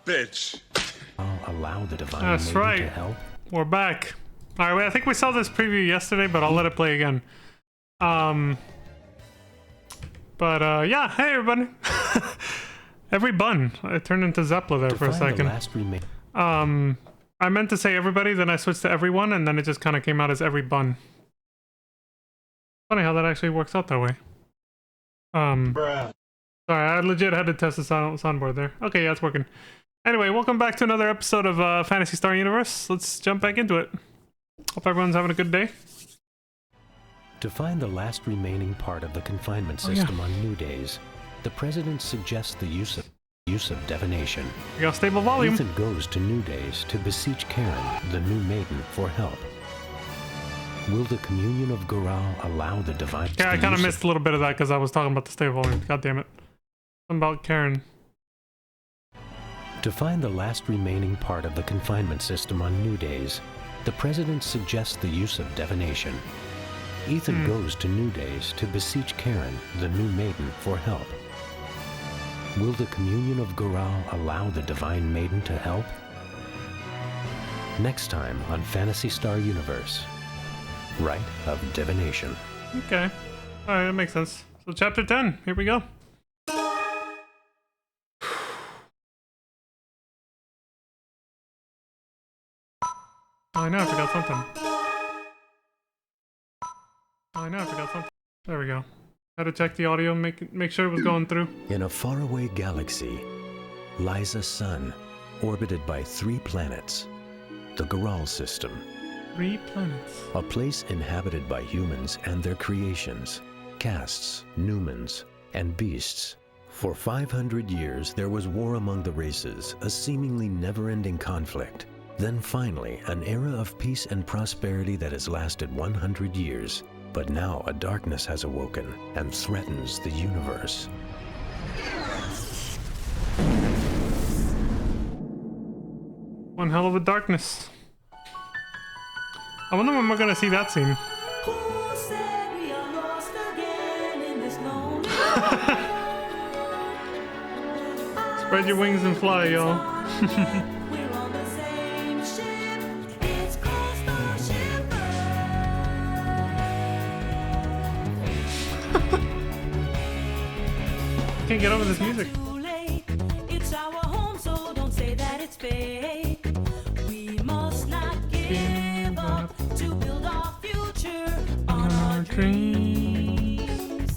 bitch. I'll allow the divine That's maiden right. to help. We're back. All right, I think we saw this preview yesterday, but I'll let it play again. Yeah, hey everybody. Every bun. I turned into Zeppela there for a second. I meant to say everybody, then I switched to everyone, and then it just kind of came out as every bun. Funny how that actually works out that way. Bruh. Sorry, I legit had to test the soundboard there. Okay, yeah, it's working. Anyway, welcome back to another episode of Phantasy Star Universe. Let's jump back into it. Hope everyone's having a good day. To find the last remaining part of the confinement system on New Days, the President suggests the use of divination. We got stable volume. Ethan goes to New Days to beseech Karen, the new maiden, for help. Will the communion of Goral allow the divine... Yeah, I kind of missed a little bit of that because I was talking about the stable volume. God damn it. Something about Karen. To find the last remaining part of the confinement system on New Days, the President suggests the use of divination. Ethan goes to New Days to beseech Karen, the new maiden, for help. Will the communion of Goral allow the divine maiden to help? Next time on Phantasy Star Universe. Rite of Divination. Okay. Alright, that makes sense. So chapter 10, here we go. Oh, I know I forgot something. Oh, I know I forgot something. There we go. Had to check the audio, make sure it was going through. In a faraway galaxy lies a sun orbited by 3 planets, the Goral system. 3 planets. A place inhabited by humans and their creations, castes, numens, and beasts. For 500 years, there was war among the races, a seemingly never-ending conflict. Then finally, an era of peace and prosperity that has lasted 100 years. But now a darkness has awoken and threatens the universe. One hell of a darkness. I wonder when we're gonna see that scene. Spread your wings and fly, y'all. Can't get over this music. It's our home, so don't say that it's fake. We must not give up to build our future on our dreams.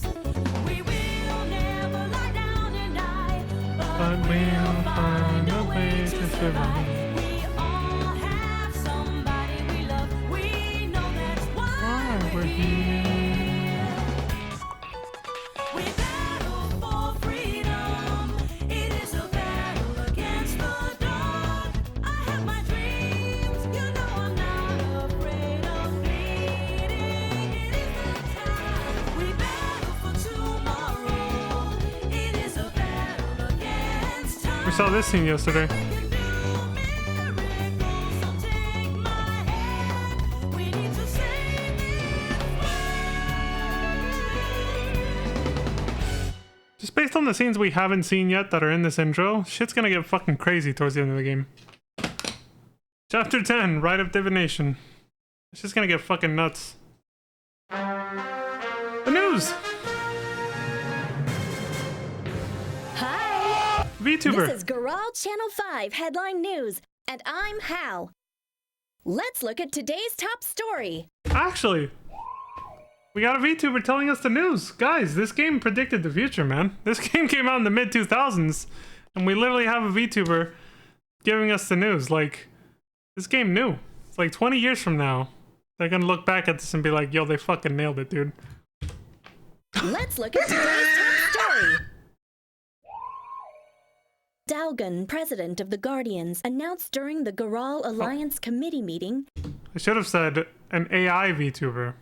We will never lie down and die, but we'll find a way to survive. We all have somebody we love. We know that's why we're here. We saw this scene yesterday. Just based on the scenes we haven't seen yet that are in this intro, shit's gonna get fucking crazy towards the end of the game. Chapter 10, Rite of Divination. It's just gonna get fucking nuts. The news! VTuber. This is Goral Channel 5 Headline News, and I'm Hal. Let's look at today's top story. Actually, we got a VTuber telling us the news. Guys, this game predicted the future, man. This game came out in the mid-2000s, and we literally have a VTuber giving us the news. Like, this game knew. It's like 20 years from now, they're gonna look back at this and be like, yo, they fucking nailed it, dude. Let's look at today's top story. Dalgan, president of the Guardians, announced during the Goral Alliance Committee meeting. I should have said an AI VTuber.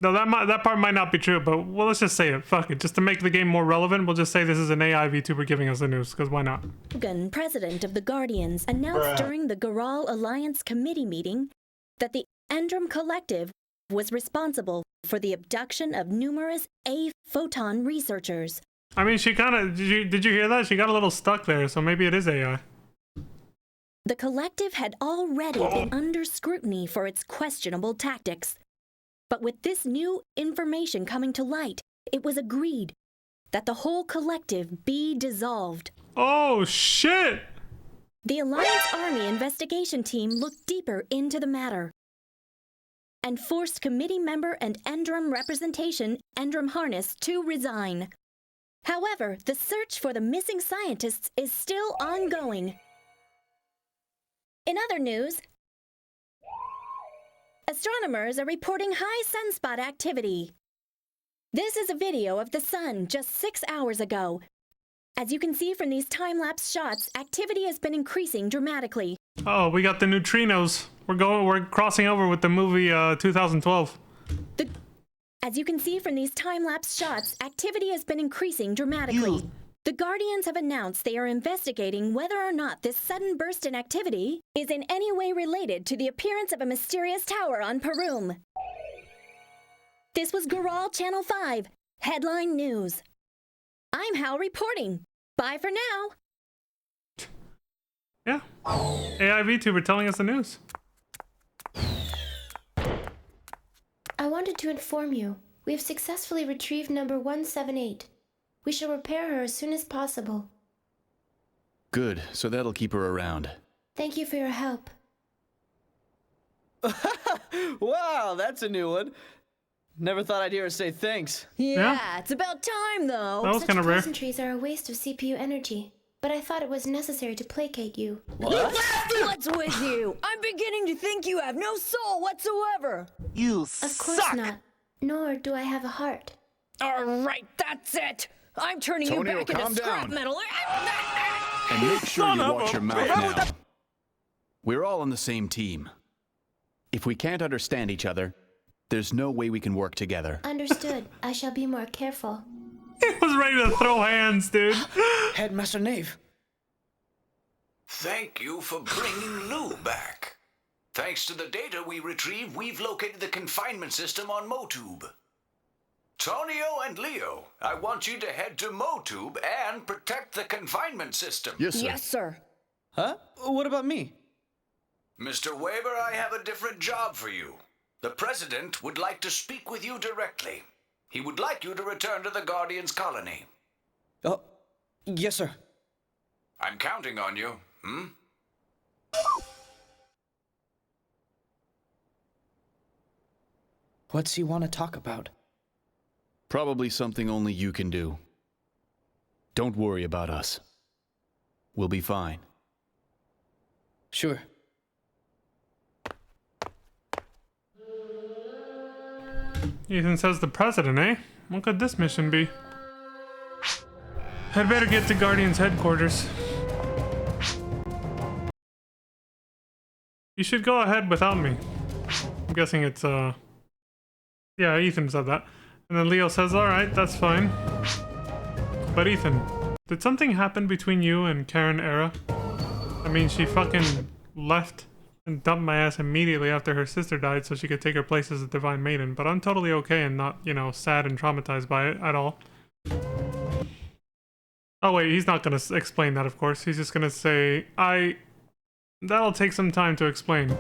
No, that part might not be true, but well, let's just say it. Fuck it. Just to make the game more relevant, we'll just say this is an AI VTuber giving us the news, because why not? Dalgan, president of the Guardians, announced during the Goral Alliance Committee meeting that the Endrum Collective was responsible for the abduction of numerous A-photon researchers. I mean, she kind of... Did you hear that? She got a little stuck there, so maybe it is AI. The collective had already been under scrutiny for its questionable tactics. But with this new information coming to light, it was agreed that the whole collective be dissolved. Oh, shit! The Alliance Army investigation team looked deeper into the matter and forced committee member and Endrum representation, Endrum Harness, to resign. However, the search for the missing scientists is still ongoing. In other news, astronomers are reporting high sunspot activity. This is a video of the sun just 6 hours ago. As you can see from these time-lapse shots, activity has been increasing dramatically. Oh, we got the neutrinos. We're crossing over with the movie 2012. As you can see from these time-lapse shots, activity has been increasing dramatically. The Guardians have announced they are investigating whether or not this sudden burst in activity is in any way related to the appearance of a mysterious tower on Perum. This was Goral Channel 5, Headline News. I'm Hal reporting. Bye for now. Yeah. AI VTuber telling us the news. I wanted to inform you, we have successfully retrieved number 178. We shall repair her as soon as possible. Good, so that'll keep her around. Thank you for your help. Wow, that's a new one. Never thought I'd hear her say thanks. Yeah, it's about time though. That was Such kind of rare. pleasantries are a waste of CPU energy, but I thought it was necessary to placate you. What's with you? I'm beginning to think you have no soul whatsoever. Of course not. Nor do I have a heart. All right, that's it. I'm turning you Tonio, back into calm scrap down. metal. And make sure you watch your mouth now. We're all on the same team. If we can't understand each other, there's no way we can work together. Understood. I shall be more careful. He was ready to throw hands, dude. Headmaster Nave. Thank you for bringing Lou back. Thanks to the data we retrieved, we've located the confinement system on Motube. Tonio and Leo, I want you to head to Motube and protect the confinement system. Yes, sir. Yes, sir. Huh? What about me? Mr. Weber, I have a different job for you. The President would like to speak with you directly. He would like you to return to the Guardian's colony. Oh, yes, sir. I'm counting on you, What's he want to talk about? Probably something only you can do. Don't worry about us. We'll be fine. Sure. Ethan says the President, eh? What could this mission be? I'd better get to Guardian's headquarters. You should go ahead without me. I'm guessing it's, yeah, Ethan said that. And then Leo says, alright, that's fine. But Ethan, did something happen between you and Karen Era? I mean, she fucking left and dumped my ass immediately after her sister died so she could take her place as a divine maiden, but I'm totally okay and not, you know, sad and traumatized by it at all. Oh wait, he's not gonna explain that, of course. He's just gonna say, that'll take some time to explain.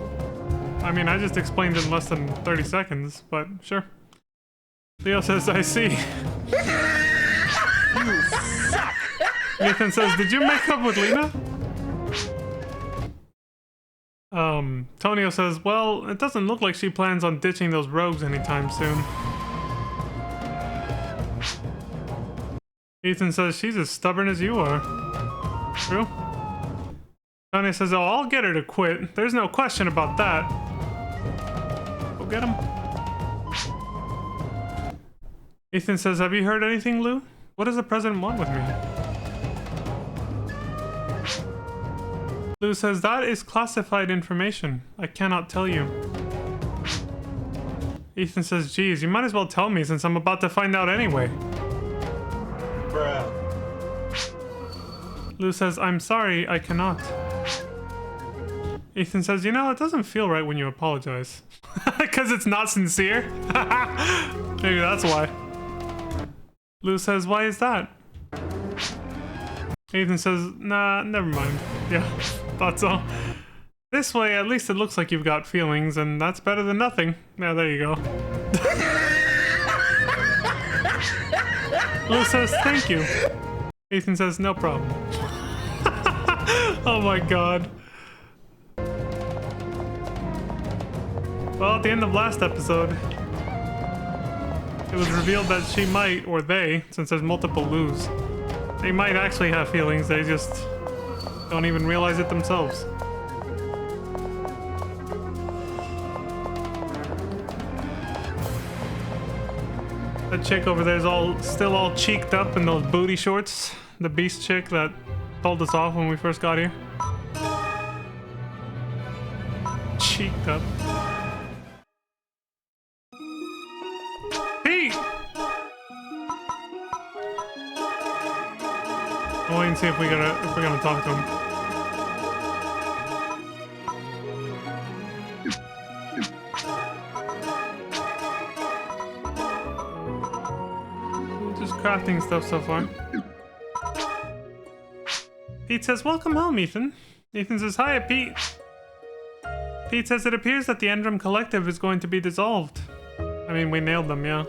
I mean, I just explained in less than 30 seconds, but sure. Leo says, I see. Ethan says, did you make up with Lena? Tonio says, well, it doesn't look like she plans on ditching those rogues anytime soon. Ethan says, she's as stubborn as you are. True? Tonio says, oh, I'll get her to quit. There's no question about that. Go get him. Ethan says, have you heard anything, Lou? What does the President want with me? Lou says, that is classified information. I cannot tell you. Ethan says, geez, you might as well tell me since I'm about to find out anyway. Bruh. Lou says, I'm sorry, I cannot. Ethan says, you know, it doesn't feel right when you apologize. Because it's not sincere? Maybe that's why. Lou says, why is that? Ethan says, nah, never mind. Yeah. Thought so. This way, at least it looks like you've got feelings, and that's better than nothing. Yeah, there you go. Lou says, thank you. Ethan says, no problem. Oh my god. Well, at the end of last episode, it was revealed that she might, or they, since there's multiple Lous, they might actually have feelings, they just don't even realize it themselves. That chick over there is still all cheeked up in those booty shorts. The beast chick that told us off when we first got here. Cheeked up. Pete! I'll wait and see if we're gonna talk to him. Just crafting stuff so far. Pete says, welcome home, Ethan. Ethan says, hi, Pete. Pete says, it appears that the Endrum Collective is going to be dissolved. I mean, we nailed them, yeah.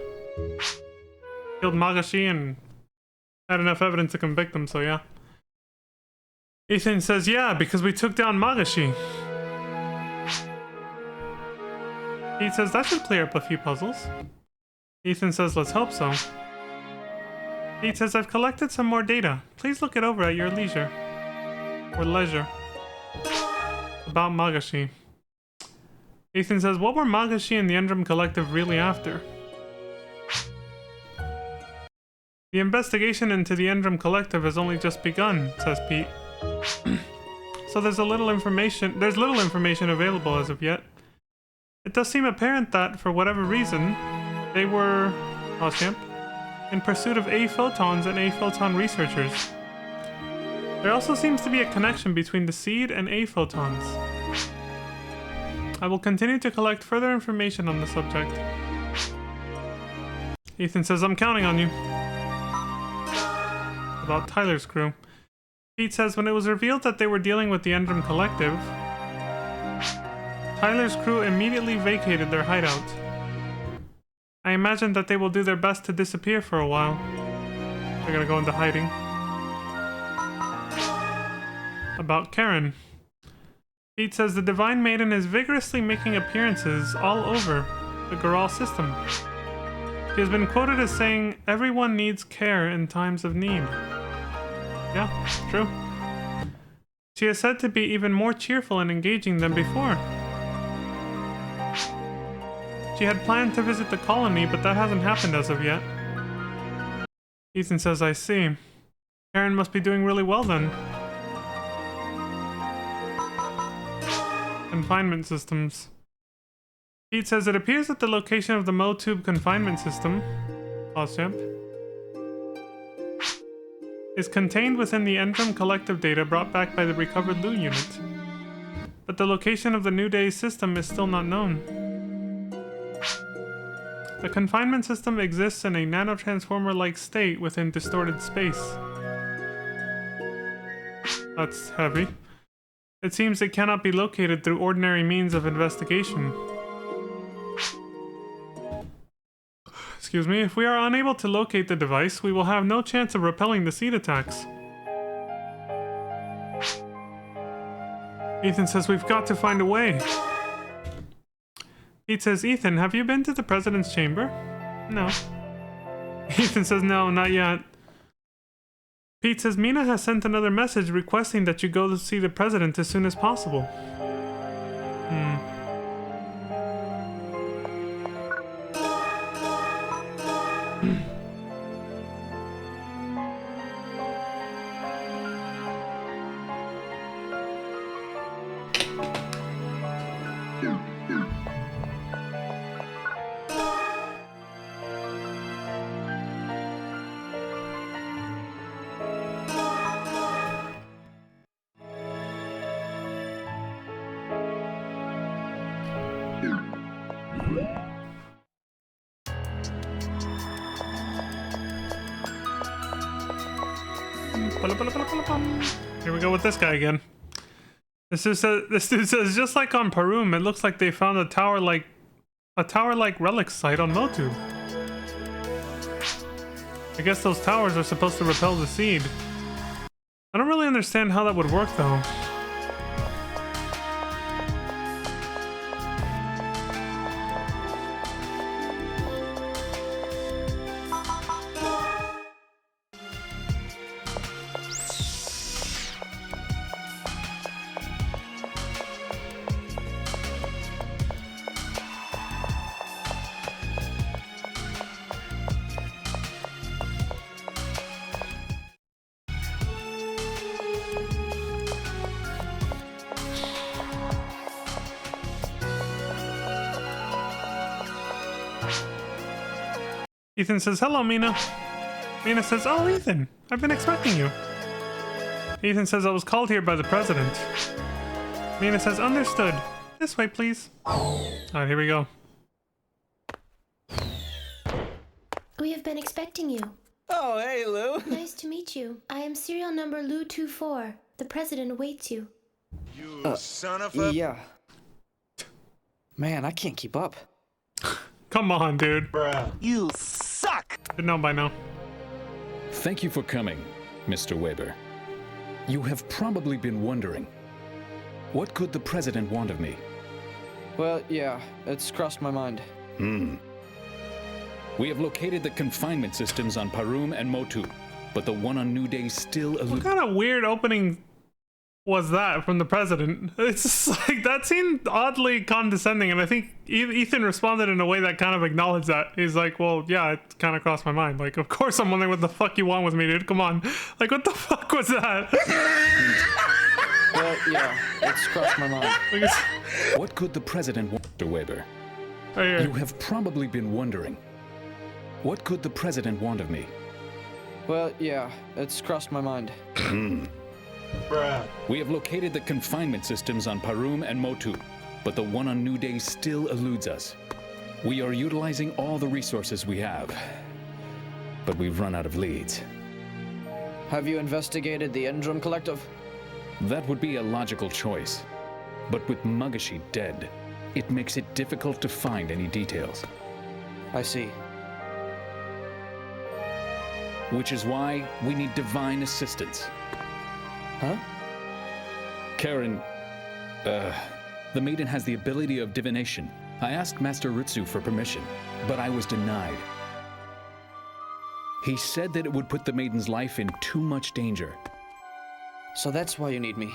Killed Magashi and had enough evidence to convict them, so yeah. Ethan says, yeah, because we took down Magashi. Pete says, that should clear up a few puzzles. Ethan says, let's hope so. Pete says, I've collected some more data. Please look it over at your leisure. Or leisure. About Magashi. Ethan says, what were Magashi and the Endrum Collective really after? The investigation into the Endrum Collective has only just begun, says Pete. So there's little information available as of yet. It does seem apparent that, for whatever reason, they were, in pursuit of A-photons and A-photon researchers. There also seems to be a connection between the seed and A-photons. I will continue to collect further information on the subject. Ethan says, I'm counting on you. About Tyler's crew. Pete says, when it was revealed that they were dealing with the Endrum Collective, Tyler's crew immediately vacated their hideout. I imagine that they will do their best to disappear for a while. They're gonna go into hiding. About Karen. Pete says the Divine Maiden is vigorously making appearances all over the Goral system. She has been quoted as saying, everyone needs care in times of need. Yeah, it's true. She is said to be even more cheerful and engaging than before. She had planned to visit the colony, but that hasn't happened as of yet. Ethan says, I see. Karen must be doing really well then. Confinement systems. Pete says it appears that the location of the Motube confinement system is contained within the Endrum Collective data brought back by the recovered Lu unit. But the location of the New Day's system is still not known. The confinement system exists in a nanotransformer-like state within distorted space. That's heavy. It seems it cannot be located through ordinary means of investigation. Excuse me, if we are unable to locate the device, we will have no chance of repelling the seed attacks. Ethan says we've got to find a way. Pete says, Ethan, have you been to the President's chamber? No. Ethan says, no, not yet. Pete says, Mina has sent another message requesting that you go to see the President as soon as possible. Here we go with this guy again. This dude says, just like on Parum, it looks like they found a tower-like relic site on Motu. I guess those towers are supposed to repel the seed. I don't really understand how that would work, though. Ethan says, hello, Mina. Mina says, oh, Ethan, I've been expecting you. Ethan says, I was called here by the president. Mina says, understood. This way, please. Alright, here we go. We have been expecting you. Oh, hey, Lou. Nice to meet you. I am serial number Lou 24. The president awaits you. You son of a... Yeah. Man, I can't keep up. Come on, dude. Bruh. You suck! Should know by now. Thank you for coming, Mr. Weber. You have probably been wondering, what could the president want of me? Well, yeah, it's crossed my mind. We have located the confinement systems on Parum and Motu, but the one on New Day still What eludes. kind of weird opening was that from the president? It's just like, that seemed oddly condescending, and I think Ethan responded in a way that kind of acknowledged that. He's like, well, yeah, it kind of crossed my mind. Like, of course I'm wondering what the fuck you want with me, dude. Come on. Like, what the fuck was that? Well, yeah, it's crossed my mind. Like, it's- What could the president want, Mr. Weber? right here. You have probably been wondering, what could the president want of me? Well, yeah, it's crossed my mind. Bruh. We have located the confinement systems on Parum and Motu, but the one on New Day still eludes us. We are utilizing all the resources we have, but we've run out of leads. Have you investigated the Endrum Collective? That would be a logical choice, but with Mugashi dead, it makes it difficult to find any details. I see. Which is why we need divine assistance. Huh? Karen, the maiden has the ability of divination. I asked Master Ritsu for permission, but I was denied. He said that it would put the maiden's life in too much danger. So that's why you need me.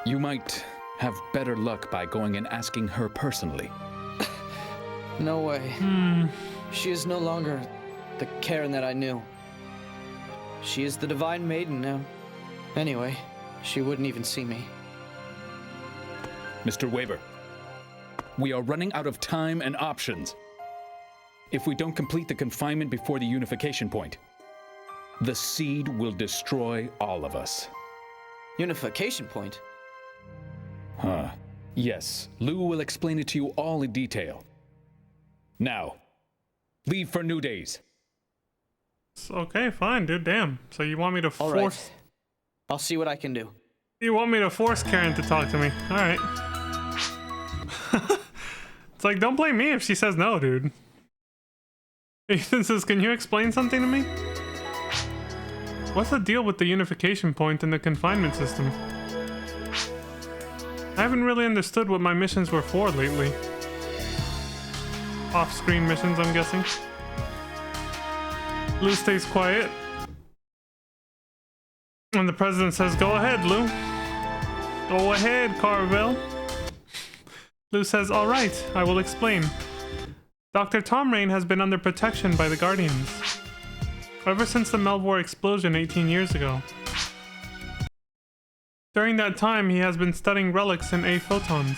You might have better luck by going and asking her personally. No way. She is no longer the Karen that I knew. She is the Divine Maiden now. Anyway, she wouldn't even see me. Mr. Weber, we are running out of time and options. If we don't complete the confinement before the unification point, the seed will destroy all of us. Unification point? Huh. Yes, Lou will explain it to you all in detail. Now, leave for New Days. Okay, fine, dude. Damn. So you want me to All force... right. I'll see what I can do. You want me to force Karen to talk to me? Alright. It's like, don't blame me if she says no, dude. Ethan says, can you explain something to me? What's the deal with the unification point in the confinement system? I haven't really understood what my missions were for lately. Off-screen missions, I'm guessing. Lou stays quiet. And the president says, go ahead, Lou. Go ahead, Carvel. Lou says, all right, I will explain. Dr. Tom Rain has been under protection by the Guardians ever since the Melvor explosion 18 years ago. During that time, he has been studying relics and A photons.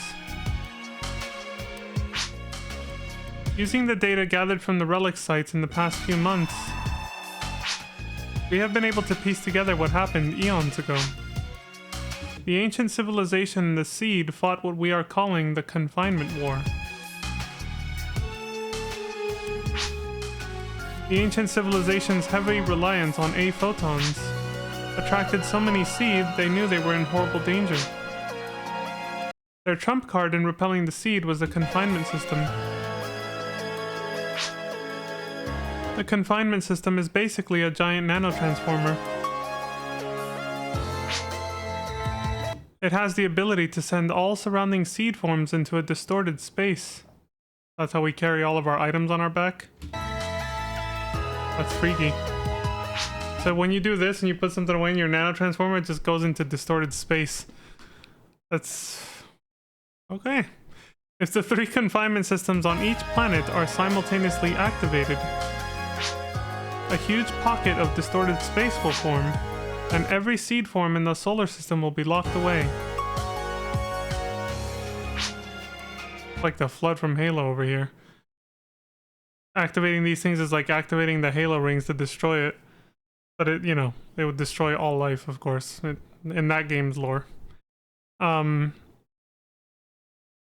Using the data gathered from the relic sites in the past few months, we have been able to piece together what happened eons ago. The ancient civilization and the Seed fought what we are calling the Confinement War. The ancient civilization's heavy reliance on A photons attracted so many seed, they knew they were in horrible danger. Their trump card in repelling the seed was the confinement system. The confinement system is basically a giant nanotransformer. It has the ability to send all surrounding seed forms into a distorted space. That's how we carry all of our items on our back. That's freaky. So when you do this and you put something away in your nanotransformer, it just goes into distorted space. That's... okay. If the 3 confinement systems on each planet are simultaneously activated, a huge pocket of distorted space will form, and every seed form in the solar system will be locked away. Like the flood from Halo over here. Activating these things is like activating the Halo rings to destroy it. But it, you know, it would destroy all life, of course, in that game's lore.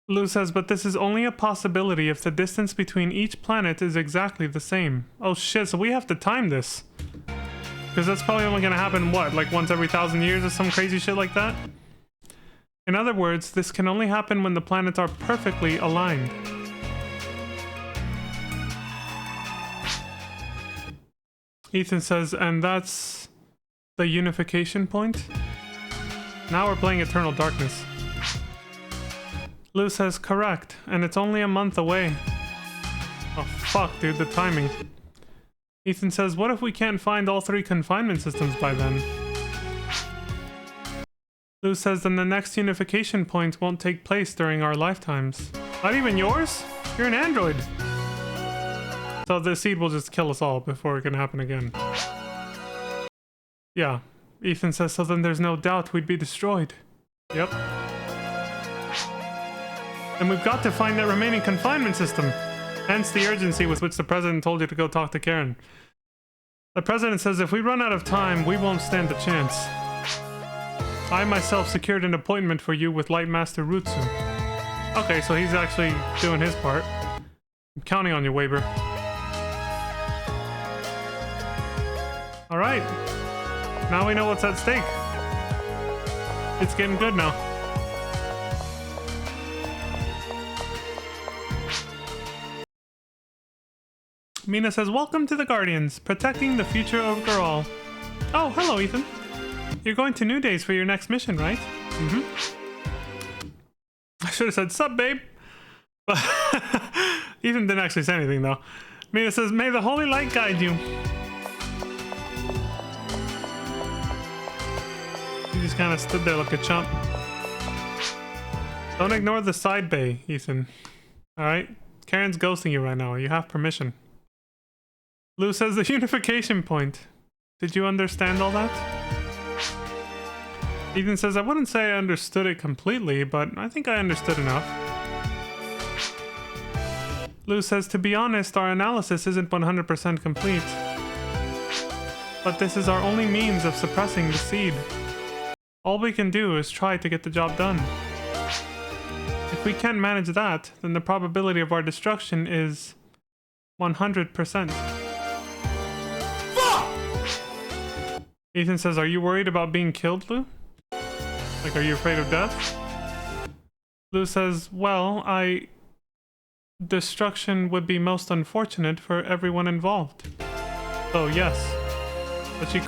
Lou says, but this is only a possibility if the distance between each planet is exactly the same. Oh shit, so we have to time this. Because that's probably only going to happen, what, like once every 1,000 years or some crazy shit like that? In other words, this can only happen when the planets are perfectly aligned. Ethan says, and that's the unification point? Now we're playing Eternal Darkness. Lou says, correct, and it's only a month away. Oh fuck, dude, the timing. Ethan says, what if we can't find all 3 confinement systems by then? Lou says, then the next unification point won't take place during our lifetimes. Not even yours? You're an android. So the seed will just kill us all before it can happen again. Yeah. Ethan says, so then there's no doubt we'd be destroyed. Yep. And we've got to find that remaining confinement system. Hence the urgency with which the president told you to go talk to Karen. The president says if we run out of time, we won't stand a chance. I myself secured an appointment for you with Light Master Rutsu. Okay, so he's actually doing his part. I'm counting on you, Weber. Alright. Now we know what's at stake. It's getting good now. Mina says, welcome to the Guardians, protecting the future of Garal. Oh, hello, Ethan. You're going to New Days for your next mission, right? Mm-hmm. I should have said, sup, babe. But Ethan didn't actually say anything, though. Mina says, may the holy light guide you. He just kind of stood there like a chump. Don't ignore the side bay, Ethan. Alright? Karen's ghosting you right now. You have permission. Lou says the unification point. Did you understand all that? Ethan says, I wouldn't say I understood it completely, but I think I understood enough. Lou says, to be honest, our analysis isn't 100% complete. But this is our only means of suppressing the seed. All we can do is try to get the job done. If we can't manage that, then the probability of our destruction is 100%. Ethan says, are you worried about being killed, Lou? Like, are you afraid of death? Lou says, well, destruction would be most unfortunate for everyone involved. So, yes. But she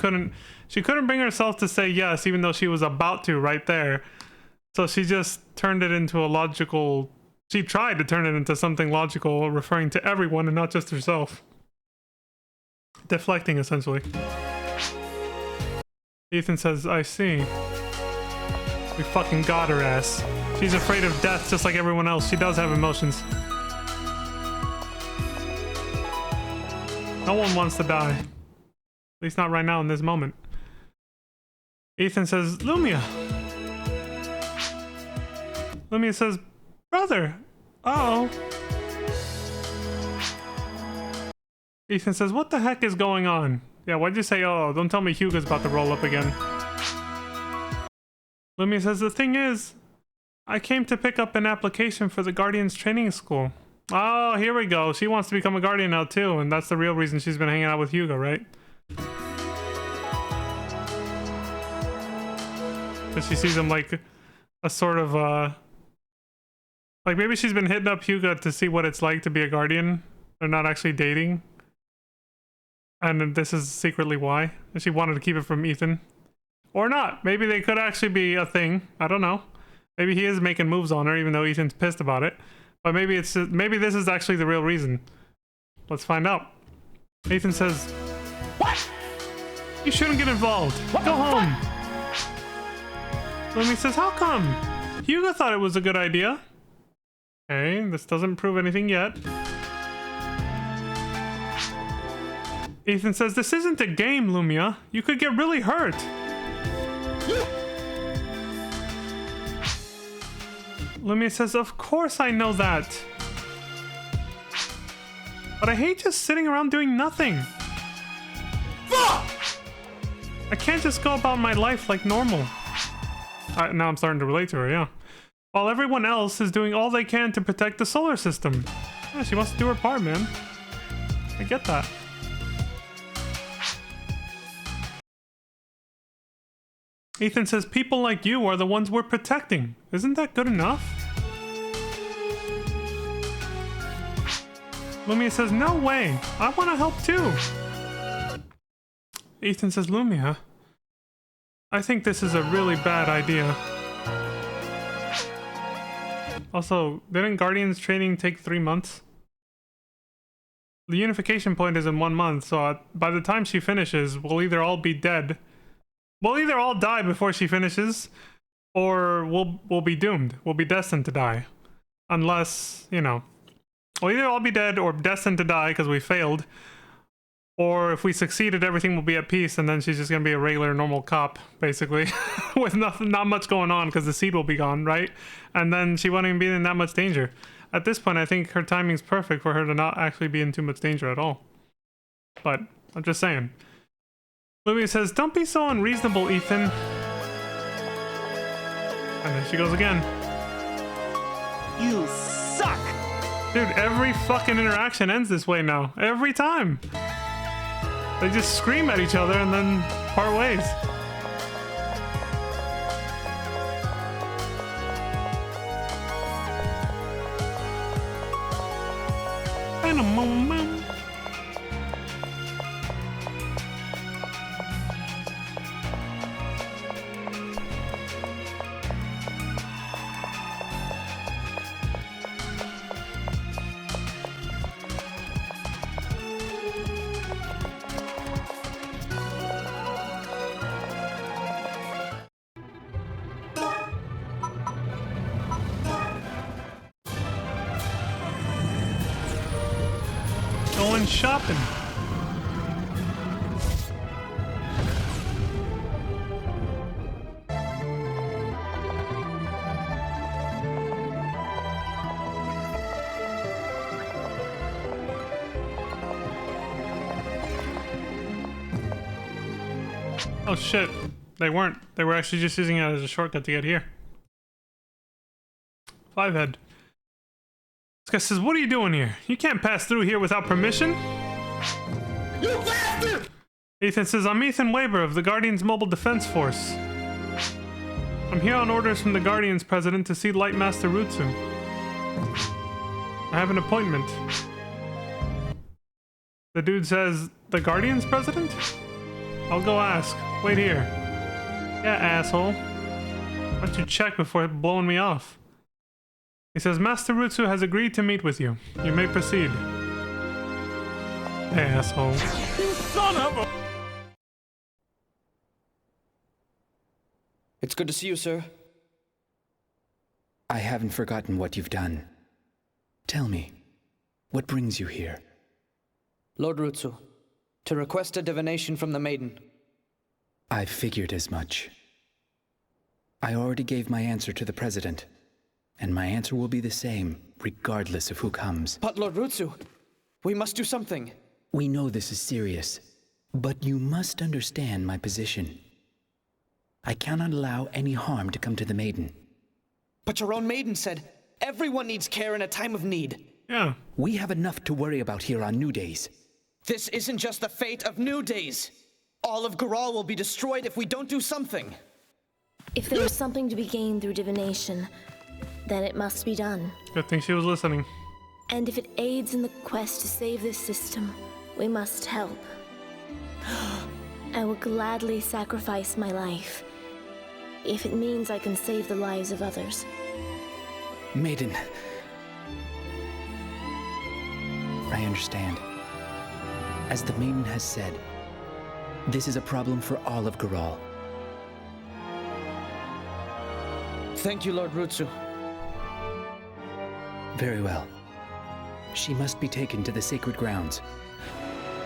couldn't bring herself to say yes, even though she was about to right there. So she just turned it into a logical... She tried to turn it into something logical, referring to everyone and not just herself. Deflecting, essentially. Ethan says, I see. We fucking got her ass. She's afraid of death just like everyone else. She does have emotions. No one wants to die. At least not right now in this moment. Ethan says, Lumia. Lumia says, brother. Uh-oh. Ethan says, what the heck is going on? Yeah, why'd you say, oh, don't tell me Hugo's about to roll up again. Lumia says, the thing is, I came to pick up an application for the Guardians training school. Oh, here we go. She wants to become a Guardian now too, and that's the real reason she's been hanging out with Hugo, right? Because she sees him like a sort of, like maybe she's been hitting up Hyuga to see what it's like to be a guardian. They're not actually dating. And this is secretly why. And she wanted to keep it from Ethan. Or not. Maybe they could actually be a thing. I don't know. Maybe he is making moves on her, even though Ethan's pissed about it. But maybe maybe this is actually the real reason. Let's find out. Ethan says, "What? You shouldn't get involved. Go home." Lumi says, "How come? Hyuga thought it was a good idea." Okay, this doesn't prove anything yet. Ethan says, "This isn't a game, Lumia. You could get really hurt." Lumia says, "Of course I know that. But I hate just sitting around doing nothing. I can't just go about my life like normal." Now I'm starting to relate to her, yeah. While everyone else is doing all they can to protect the solar system. Yeah, she wants to do her part, man. I get that. Ethan says, "People like you are the ones we're protecting. Isn't that good enough?" Lumia says, "No way. I want to help too." Ethan says, "Lumia, I think this is a really bad idea." Also, didn't Guardians training take 3 months? The unification point is in 1 month, so by the time she finishes, we'll either all be dead. We'll either all die before she finishes, or we'll be doomed. We'll be destined to die. Unless, you know, we'll either all be dead or destined to die because we failed. Or if we succeeded, everything will be at peace, and then she's just gonna be a regular, normal cop, basically, with not much going on because the seed will be gone, right? And then she won't even be in that much danger. At this point, I think her timing's perfect for her to not actually be in too much danger at all. But I'm just saying. Lumia says, "Don't be so unreasonable, Ethan." And there she goes again. You suck! Dude, every fucking interaction ends this way now. Every time. They just scream at each other and then part ways. And a moment. Going shopping. Oh shit, they weren't. They were actually just using it as a shortcut to get here. 5-head. This guy says, "What are you doing here? You can't pass through here without permission." You bastard! Ethan says, "I'm Ethan Weber of the Guardians Mobile Defense Force. I'm here on orders from the Guardians President to see Lightmaster Rutsu. I have an appointment." The dude says, "The Guardians President? I'll go ask. Wait here." "Yeah, asshole. Why don't you check before blowing me off?" He says, "Master Rutsu has agreed to meet with you. You may proceed." Hey, asshole. You son of a... It's good to see you, sir. I haven't forgotten what you've done. Tell me, what brings you here? Lord Rutsu, to request a divination from the maiden. I figured as much. I already gave my answer to the President, and my answer will be the same, regardless of who comes. But Lord Rutsu, we must do something. We know this is serious, but you must understand my position. I cannot allow any harm to come to the maiden. But your own maiden said, everyone needs care in a time of need. Yeah. We have enough to worry about here on New Days. This isn't just the fate of New Days. All of Garal will be destroyed if we don't do something. If there is something to be gained through divination, then it must be done. Good thing she was listening. And if it aids in the quest to save this system, we must help. I will gladly sacrifice my life, if it means I can save the lives of others. Maiden. I understand. As the Maiden has said, this is a problem for all of Garal. Thank you, Lord Rutsu. Very well. She must be taken to the sacred grounds.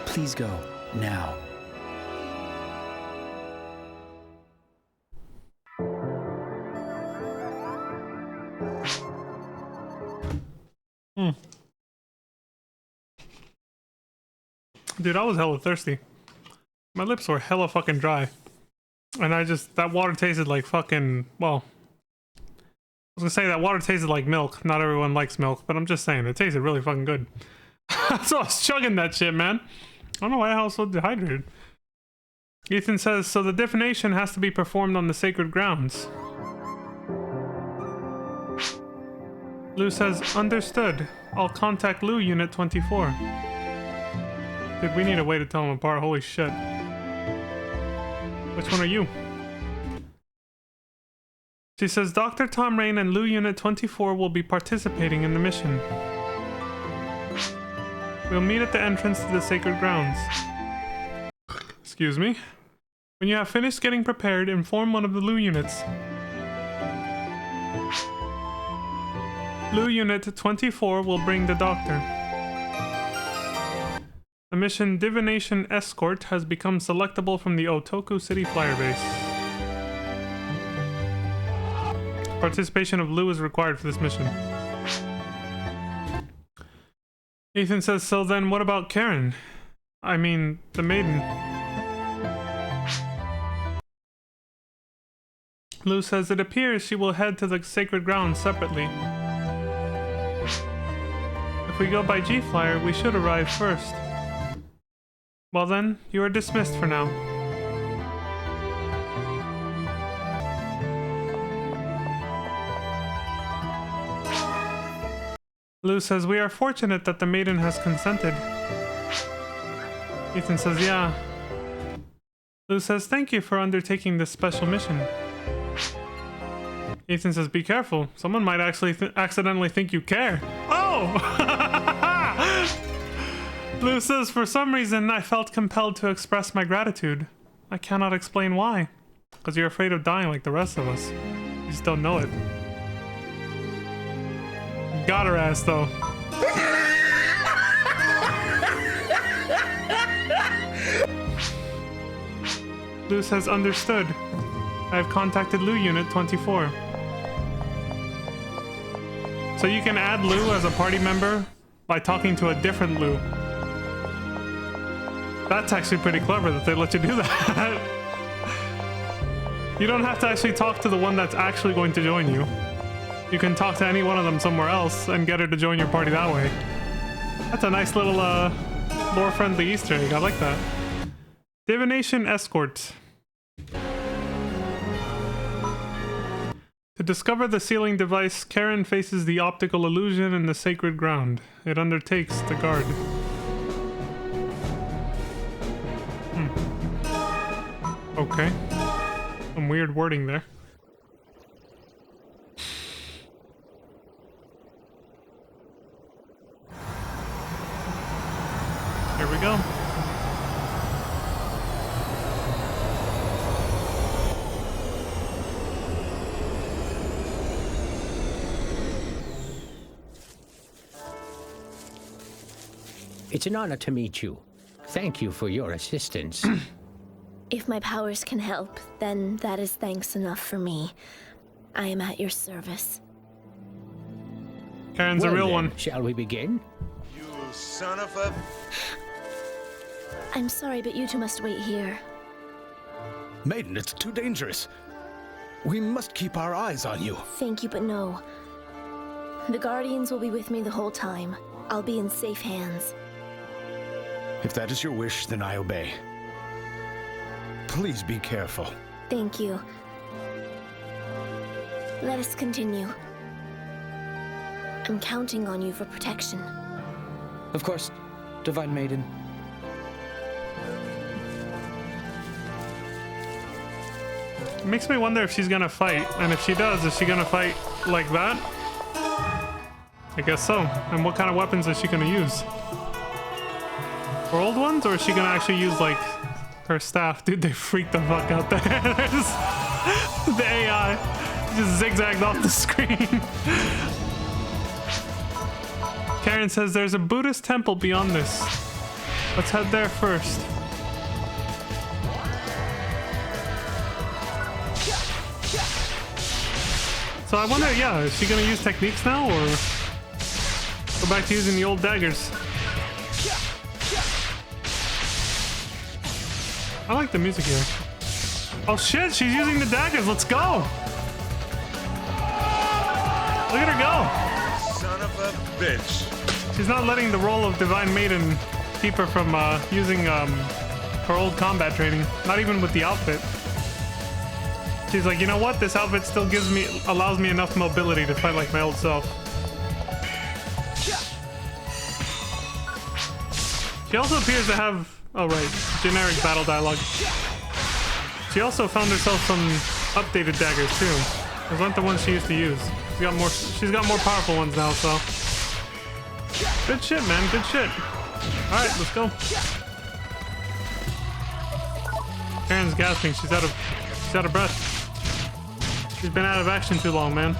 Please go, now. Dude, I was hella thirsty. My lips were hella fucking dry. And that water tasted like fucking, well, I was gonna say that water tasted like milk. Not everyone likes milk, but I'm just saying, it tasted really fucking good. So I was chugging that shit, man. I don't know why I was so dehydrated. Ethan says, so the divination has to be performed on the sacred grounds. Lou says, understood. I'll contact Lou Unit 24. Dude, we need a way to tell them apart. Holy shit. Which one are you? She says, Dr. Tom Rain and Lou Unit 24 will be participating in the mission. We'll meet at the entrance to the sacred grounds. Excuse me. When you have finished getting prepared, inform one of the Lou units. Lou Unit 24 will bring the doctor. The mission Divination Escort has become selectable from the Otoku City Flyer Base. Participation of Lou is required for this mission. Ethan says, so then what about Karen? I mean, the maiden. Lou says, it appears she will head to the sacred grounds separately. If we go by G-Flyer, we should arrive first. Well then, you are dismissed for now. Lou says, we are fortunate that the maiden has consented. Ethan says, yeah. Lou says, thank you for undertaking this special mission. Ethan says, be careful. Someone might actually accidentally think you care. Oh! Lou says, for some reason, I felt compelled to express my gratitude. I cannot explain why. Because you're afraid of dying like the rest of us. You just don't know it. Got her ass, though. Lou says, understood. I have contacted Lou Unit 24. So you can add Lou as a party member by talking to a different Lou. That's actually pretty clever that they let you do that. You don't have to actually talk to the one that's actually going to join you. You can talk to any one of them somewhere else and get her to join your party that way. That's a nice little, lore-friendly Easter egg. I like that. Divination Escort. To discover the sealing device, Karen faces the optical illusion in the sacred ground. It undertakes the guard. Okay. Some weird wording there. Here we go. It's an honor to meet you. Thank you for your assistance. If my powers can help, then that is thanks enough for me. I am at your service. Karen's a real one. Shall we begin? You son of a... I'm sorry, but you two must wait here. Maiden, it's too dangerous. We must keep our eyes on you. Thank you, but no. The Guardians will be with me the whole time. I'll be in safe hands. If that is your wish, then I obey. Please be careful. Thank you. Let us continue. I'm counting on you for protection. Of course, Divine Maiden. It makes me wonder if she's gonna fight, and if she does, is she gonna fight like that? I guess so. And what kind of weapons is she gonna use? Old ones, or is she gonna actually use like her staff? Dude, they freaked the fuck out there. The AI just zigzagged off the screen. Karen says there's a Buddhist temple beyond this. Let's head there first. So I wonder, yeah, is she gonna use techniques now, or go back to using the old daggers? I like the music here. Oh shit, she's using the daggers. Let's go. Look at her go. Son of a bitch. She's not letting the role of Divine Maiden keep her from using her old combat training. Not even with the outfit. She's like, you know what? This outfit still allows me enough mobility to fight like my old self. She also appears to have, oh right, generic battle dialogue. She also found herself some updated daggers too. Those aren't the ones she used to use. She's got more powerful ones now, so. Good shit, man, good shit. Alright, let's go. Karen's gasping, she's out of breath. She's been out of action too long, man.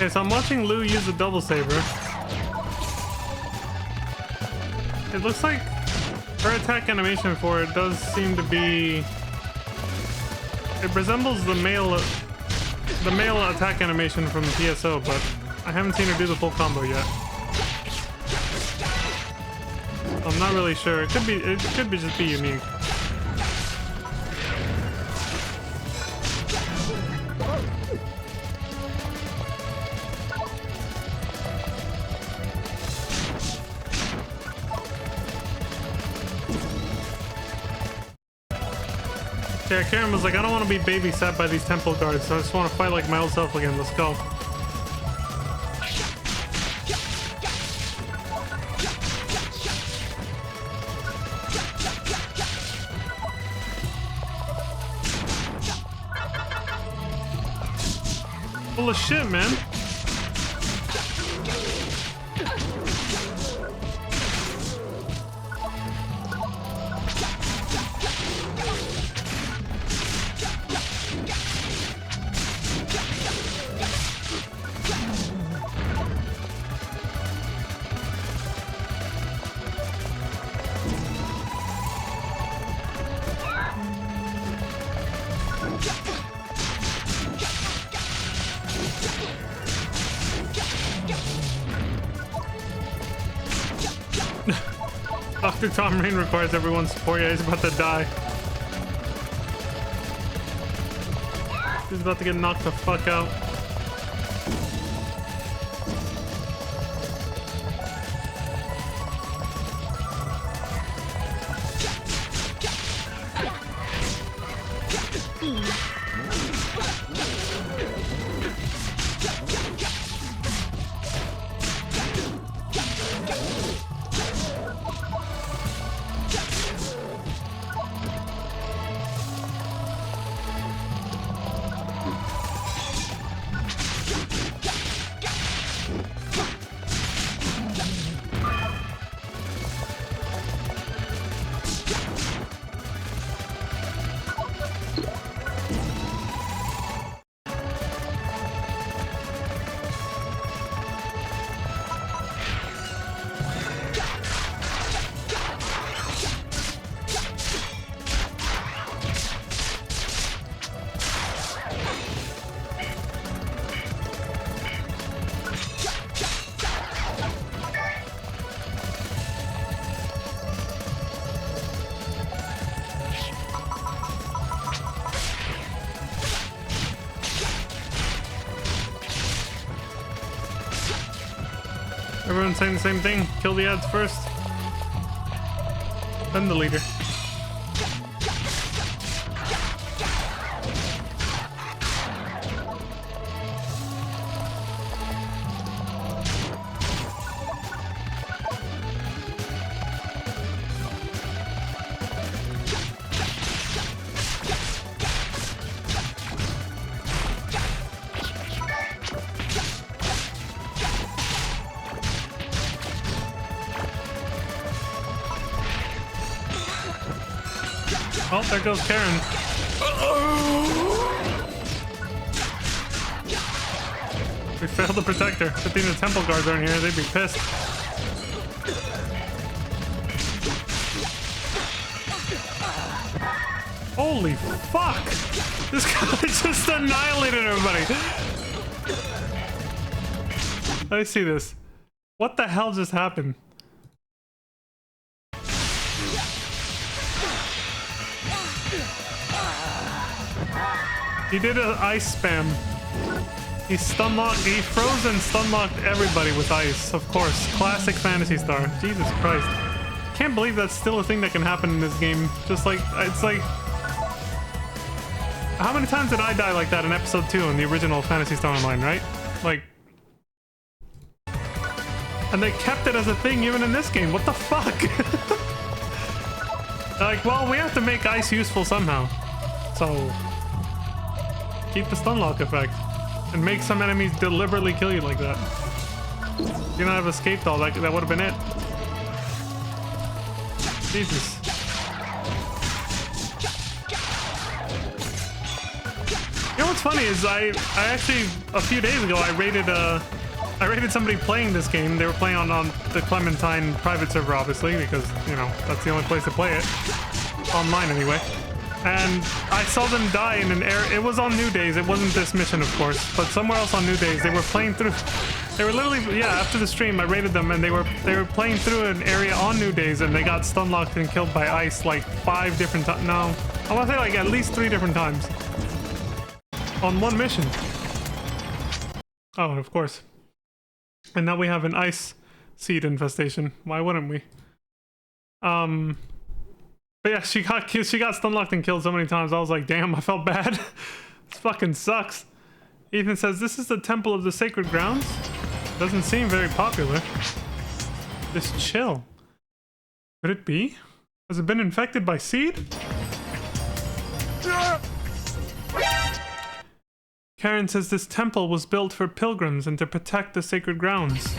Okay, so I'm watching Lou use the double saber. It looks like her attack animation for it does seem to be... It resembles the male attack animation from PSO, but I haven't seen her do the full combo yet. I'm not really sure. It could be just be unique. Yeah, Karen was like, I don't want to be babysat by these temple guards, so I just want to fight like my old self again. Let's go. Full of shit, man. Dr. Tom Rain requires everyone's support. Yeah, he's about to die. He's about to get knocked the fuck out. Everyone's saying the same thing. Kill the ads first. Then the leader. Oh, there goes Karen. We failed to protect her. Good thing the temple guards aren't here. They'd be pissed. Holy fuck! This guy just annihilated everybody. Let me see this. What the hell just happened? He did an ice spam. He froze and stun-locked everybody with ice, of course. Classic Phantasy Star. Jesus Christ. Can't believe that's still a thing that can happen in this game. Just like, it's like... How many times did I die like that in episode 2 in the original Phantasy Star Online, right? Like... And they kept it as a thing even in this game. What the fuck? Like, well, we have to make ice useful somehow. So... keep the stun lock effect. And make some enemies deliberately kill you like that. If you don't have escape doll, that would have been it. Jesus. You know what's funny is I actually, a few days ago, I rated somebody playing this game. They were playing on the Clementine private server, obviously, because, you know, that's the only place to play it. Online, anyway. And I saw them die in an area. It was on New Days. It wasn't this mission, of course, but somewhere else on New Days. They were playing through. They were literally, yeah. After the stream, I rated them, and they were playing through an area on New Days, and they got stun locked and killed by ice like 5 different times. No, I want to say like at least 3 different times on one mission. Oh, and of course. And now we have an ice seed infestation. Why wouldn't we? But yeah, she got stun locked and killed so many times. I was like, damn, I felt bad. This fucking sucks. Ethan says, this is the Temple of the Sacred Grounds? Doesn't seem very popular. Just chill. Could it be? Has it been infected by seed? Karen says this temple was built for pilgrims and to protect the sacred grounds.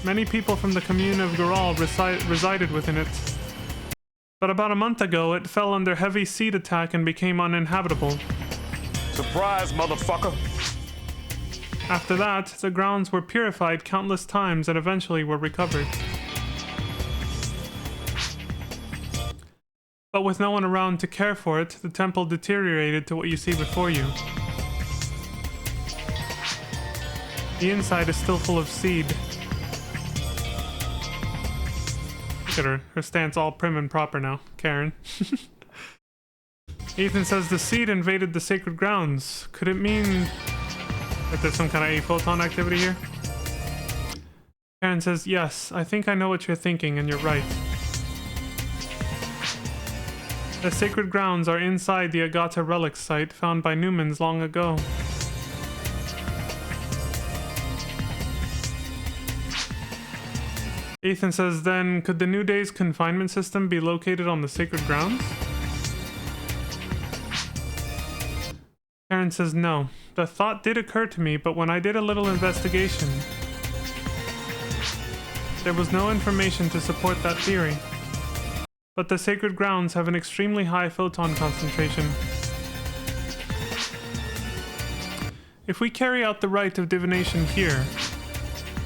Many people from the commune of Goral resided within it. But about a month ago, it fell under heavy seed attack and became uninhabitable. Surprise, motherfucker! After that, the grounds were purified countless times and eventually were recovered. But with no one around to care for it, the temple deteriorated to what you see before you. The inside is still full of seed. Look at her. Her stance all prim and proper now. Karen. Ethan says the seed invaded the sacred grounds. Could it mean that there's some kind of A-photon activity here? Karen says, yes, I think I know what you're thinking, and you're right. The sacred grounds are inside the Agata relic site found by Newmans long ago. Ethan says, then, could the New Days confinement system be located on the sacred grounds? Karen says, no. The thought did occur to me, but when I did a little investigation, there was no information to support that theory. But the sacred grounds have an extremely high photon concentration. If we carry out the rite of divination here,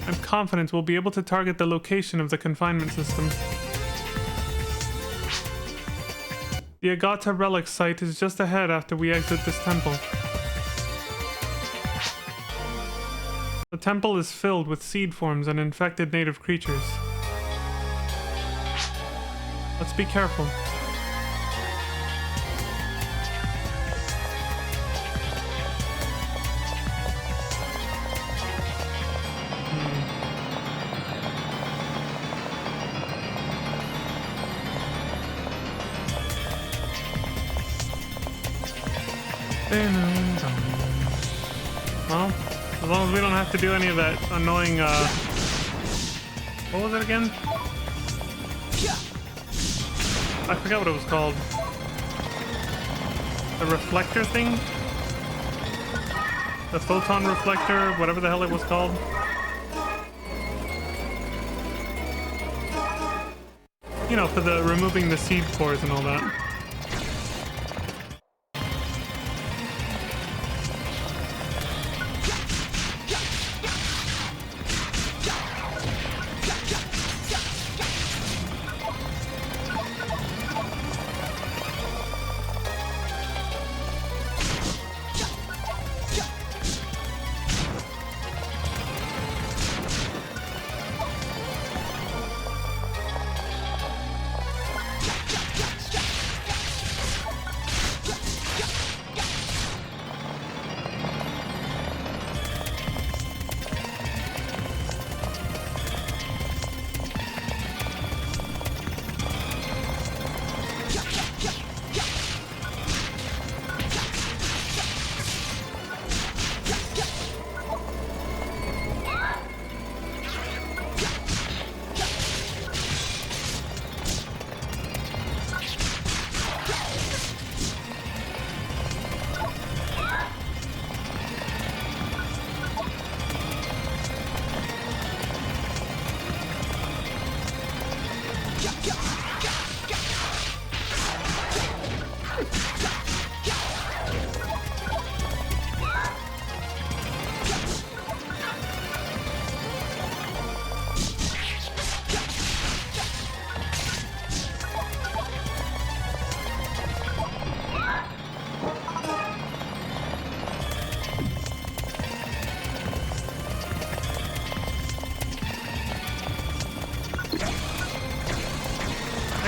I'm confident we'll be able to target the location of the confinement system. The Agata relic site is just ahead after we exit this temple. The temple is filled with seed forms and infected native creatures. Let's be careful. Well, as long as we don't have to do any of that annoying, what was it again? I forgot what it was called. The reflector thing? The photon reflector, whatever the hell it was called. You know, for the removing the seed cores and all that.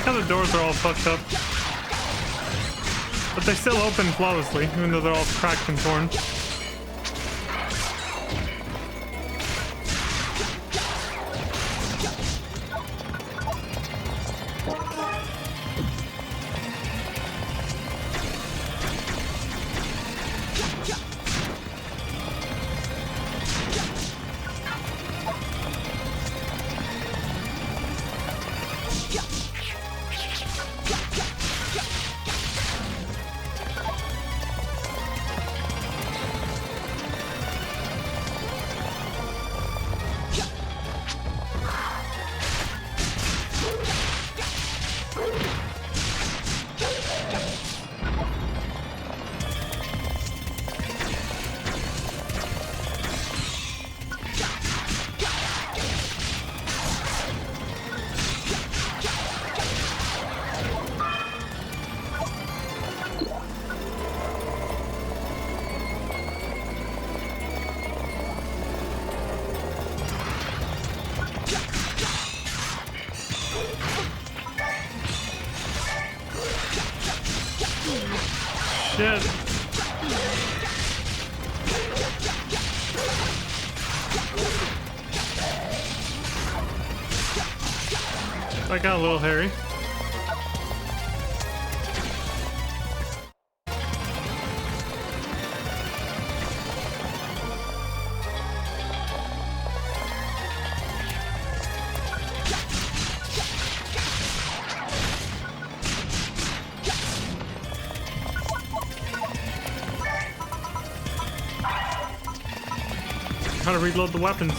The doors are all fucked up, but they still open flawlessly, even though they're all cracked and torn. Shit. That got a little hairy. How to reload the weapons.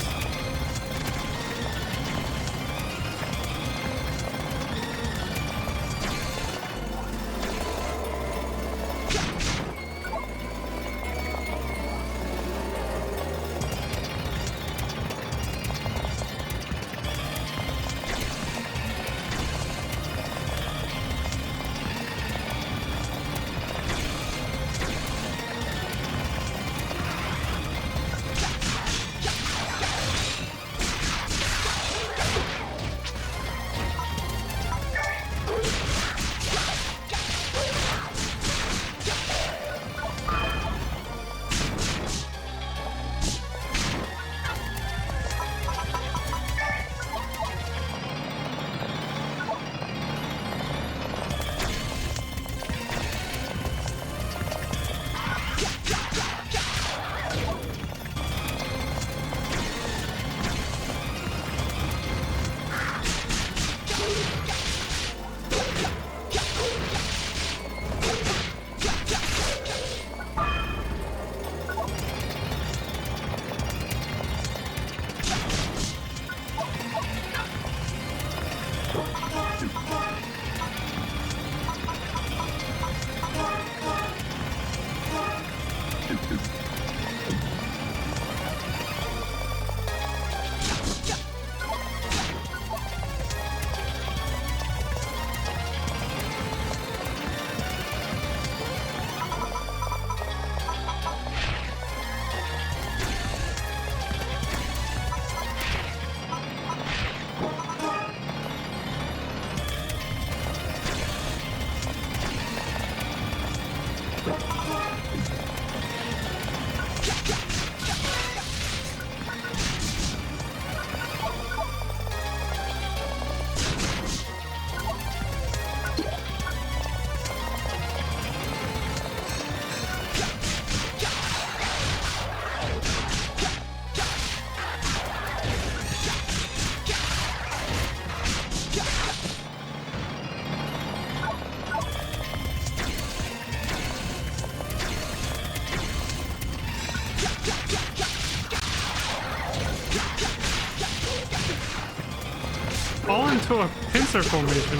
Fall into a pincer formation.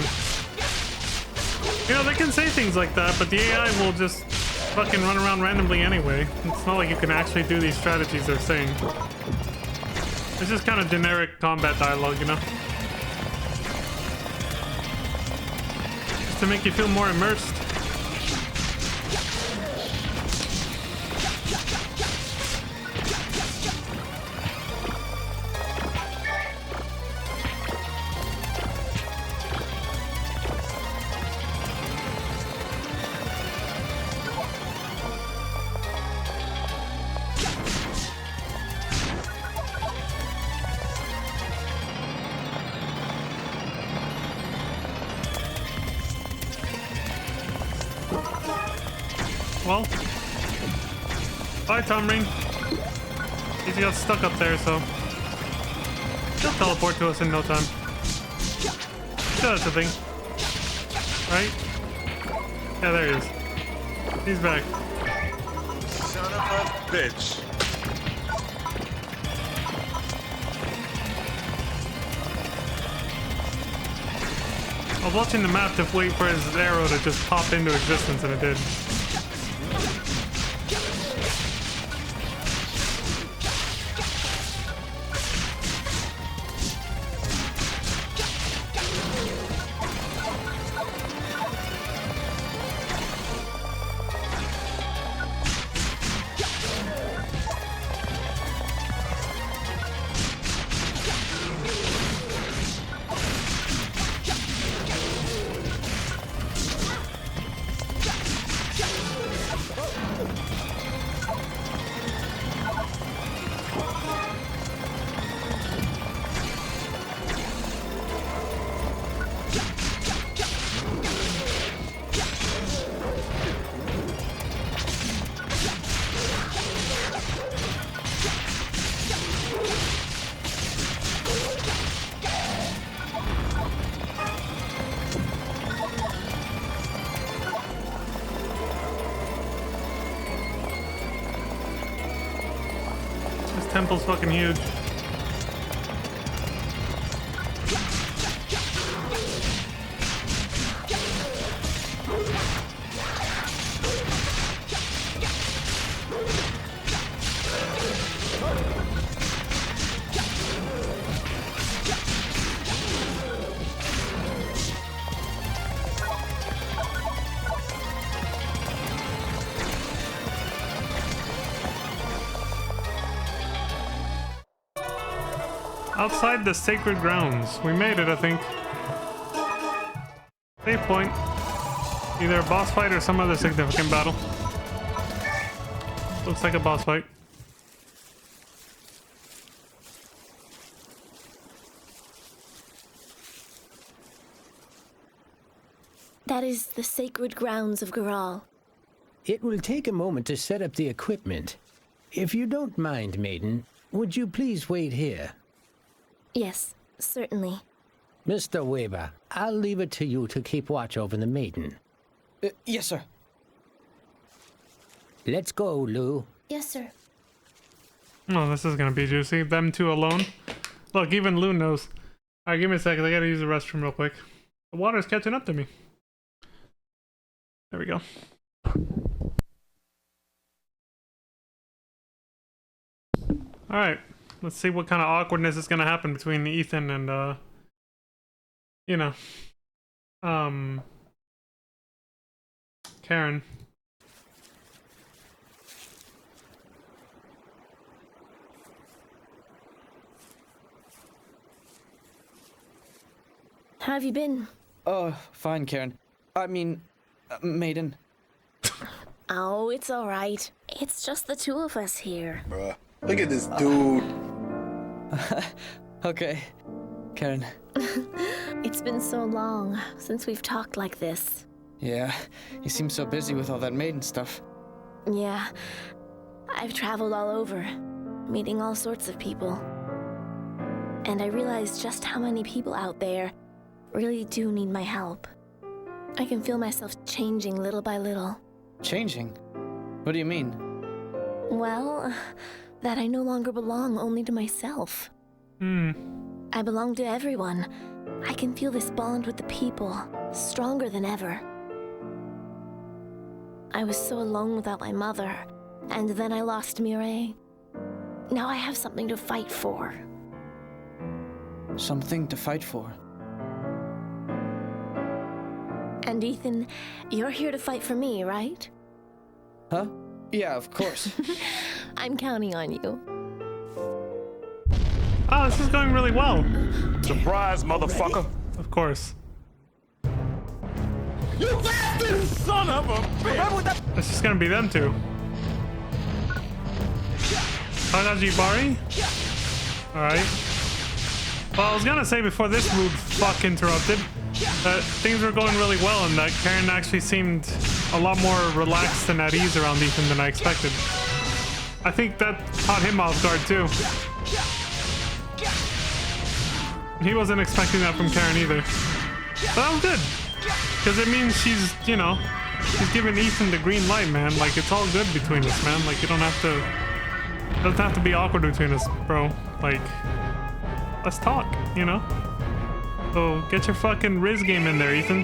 You know, they can say things like that, but the AI will just fucking run around randomly anyway. It's not like you can actually do these strategies they're saying. It's just kind of generic combat dialogue, you know? Just to make you feel more immersed. Well, bye, Tom Ring. He got stuck up there, so he'll teleport to us in no time. So that's the thing, right? Yeah, there he is. He's back. Son of a bitch. I was watching the map to wait for his arrow to just pop into existence, and it did. Temple's fucking huge. Outside the sacred grounds. We made it, I think. Save point. Either a boss fight or some other significant battle. Looks like a boss fight. That is the sacred grounds of Garal. It will take a moment to set up the equipment. If you don't mind, Maiden, would you please wait here? Yes, certainly. Mr. Weber, I'll leave it to you to keep watch over the Maiden. Yes, sir. Let's go, Lou. Yes, sir. Oh, this is gonna be juicy. Them two alone. Look, even Lou knows. Alright, give me a second. I gotta use the restroom real quick. The water's catching up to me. There we go. Alright. Let's see what kind of awkwardness is gonna happen between Ethan and, you know, Karen. How have you been? Oh, fine, Karen. I mean, Maiden. Oh, it's all right. It's just the two of us here. Bruh, look at this dude. Okay, Karen. It's been so long since we've talked like this. Yeah, you seem so busy with all that Maiden stuff. Yeah, I've traveled all over, meeting all sorts of people. And I realized just how many people out there really do need my help. I can feel myself changing little by little. Changing? What do you mean? Well, that I no longer belong only to myself. I belong to everyone. I can feel this bond with the people, stronger than ever. I was so alone without my mother, and then I lost Mireille. Now I have something to fight for. Something to fight for? And Ethan, you're here to fight for me, right? Huh? Yeah, of course. I'm counting on you. Oh, this is going really well. Surprise, motherfucker. Of course. You bastard! Son of a bitch! It's just gonna be them two. Kanaji Bari? Alright. Well, I was gonna say before this rude fuck interrupted that things were going really well and that Karen actually seemed a lot more relaxed and at ease around Ethan than I expected. I think that caught him off guard too. He wasn't expecting that from Karen either. But that was good. Because it means she's, you know, she's giving Ethan the green light, man. Like, it's all good between us, man. Like, you don't have to... It doesn't have to be awkward between us, bro. Like, let's talk, you know? So, get your fucking Riz game in there, Ethan.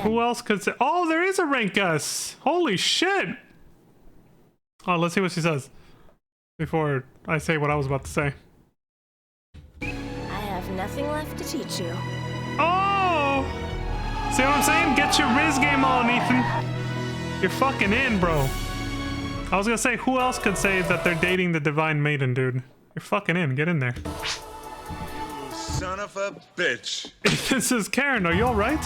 Who else could say... Oh, there is a rank S! Holy shit! Oh, let's see what she says. Before I say what I was about to say. I have nothing left to teach you. Oh! See what I'm saying? Get your Riz game on, Ethan. You're fucking in, bro. I was gonna say, who else could say that they're dating the Divine Maiden, dude? You're fucking in. Get in there. You son of a bitch. This is Karen. Are you alright?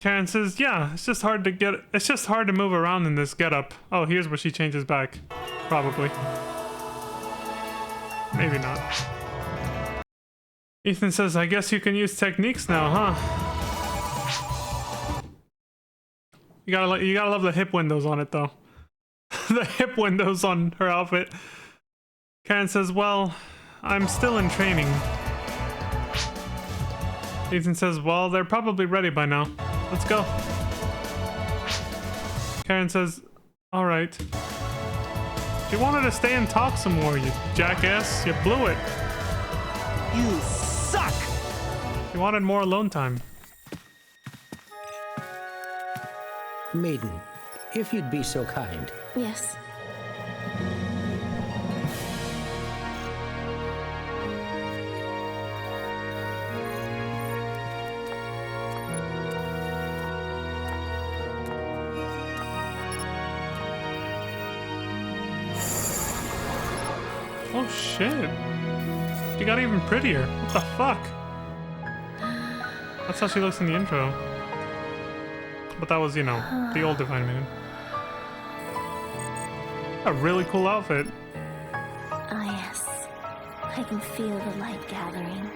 Karen says, yeah, it's just hard to move around in this getup. Oh, here's where she changes back. Probably. Maybe not. Ethan says, I guess you can use techniques now, huh? You gotta love the hip windows on it, though. The hip windows on her outfit. Karen says, well, I'm still in training. Ethan says, well, they're probably ready by now. Let's go. Karen says, all right. You wanted to stay and talk some more, you jackass. You blew it. You suck! You wanted more alone time. Maiden, if you'd be so kind. Yes. Oh shit. She got even prettier. What the fuck? That's how she looks in the intro. But that was, you know, the old Divine Maiden. A really cool outfit. Ah, yes. I can feel the light gathering.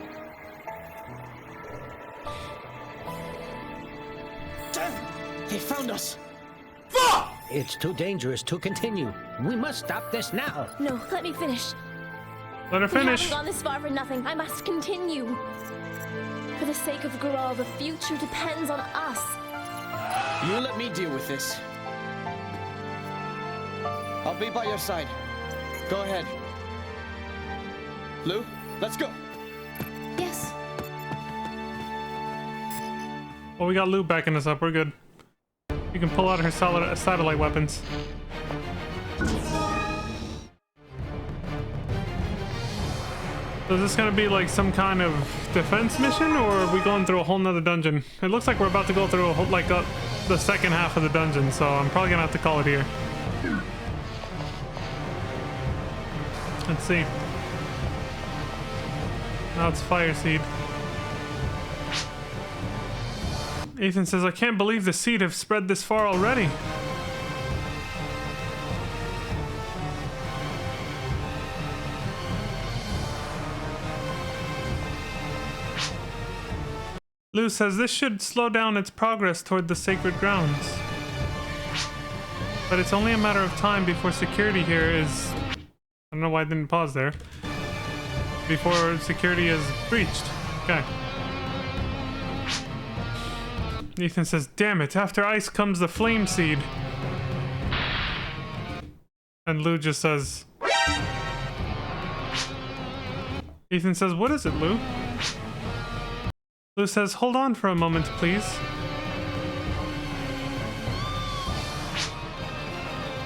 Damn! They found us! It's too dangerous to continue. We must stop this now. No, let me finish. Let her We finish. haven't gone this far for nothing. I must continue. For the sake of Graal, the future depends on us. You let me deal with this. I'll be by your side. Go ahead. Lou, let's go. Yes. Well, we got Lou backing us up. We're good. You can pull out her satellite weapons. So is this gonna be like some kind of defense mission, or are we going through a whole nother dungeon? It looks like we're about to go through a whole, the second half of the dungeon, so I'm probably gonna have to call it here. Let's see. Now it's Fire Seed. Ethan says, I can't believe the seed have spread this far already. Lou says this should slow down its progress toward the sacred grounds. But it's only a matter of time before security here is... I don't know why I didn't pause there. Before security is breached. Okay. Ethan says, damn it, after ice comes the flame seed. And Lou just says... Ethan says, what is it, Lou? Lou says, hold on for a moment, please.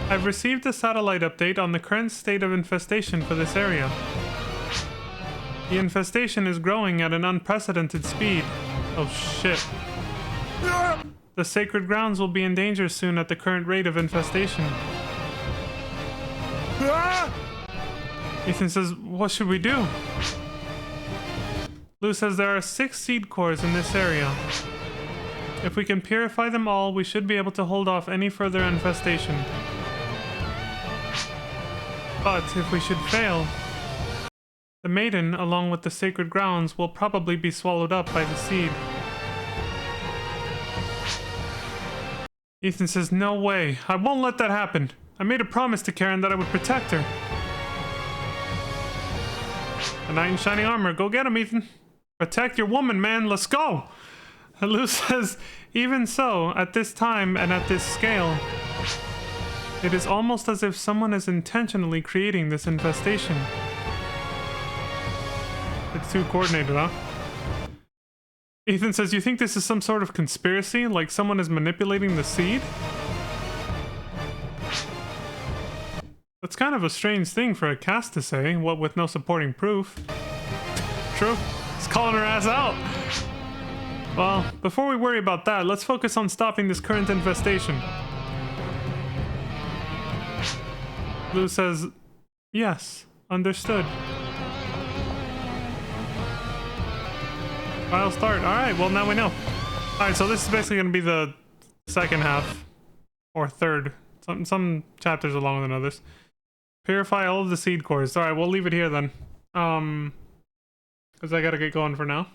I've received a satellite update on the current state of infestation for this area. The infestation is growing at an unprecedented speed. Oh shit. The sacred grounds will be in danger soon at the current rate of infestation. Ethan says, what should we do? Lou says there are 6 seed cores in this area. If we can purify them all, we should be able to hold off any further infestation. But if we should fail, the maiden, along with the sacred grounds, will probably be swallowed up by the seed. Ethan says, no way. I won't let that happen. I made a promise to Karen that I would protect her. A knight in shining armor. Go get him, Ethan. Protect your woman, man. Let's go. And Lou says, even so, at this time and at this scale, it is almost as if someone is intentionally creating this infestation. It's too coordinated, huh? Ethan says, you think this is some sort of conspiracy? Like someone is manipulating the seed? That's kind of a strange thing for a cast to say, what with no supporting proof. True. He's calling her ass out. Well, before we worry about that, let's focus on stopping this current infestation. Lou says, yes, understood. I'll start. Alright, well now we know. Alright, so this is basically going to be the second half. Or third. Some chapters are longer than others. Purify all of the seed cores. Alright, we'll leave it here then. Because I gotta get going for now.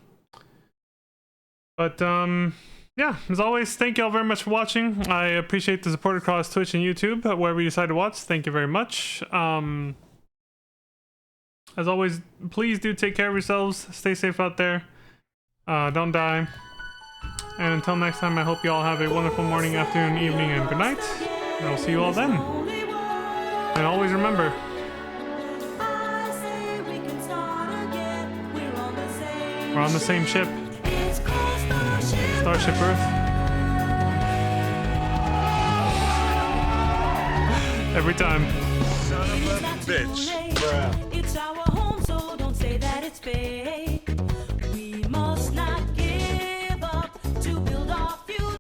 But, yeah, as always, thank you all very much for watching. I appreciate the support across Twitch and YouTube, wherever you decide to watch. Thank you very much. As always, please do take care of yourselves. Stay safe out there. Don't die. And until next time, I hope you all have a wonderful morning, afternoon, evening, and good night. And I'll see you all then. And always remember, we're on the same ship. Starship Earth. Every time. Son of a bitch. It's our home, so don't say that it's fake.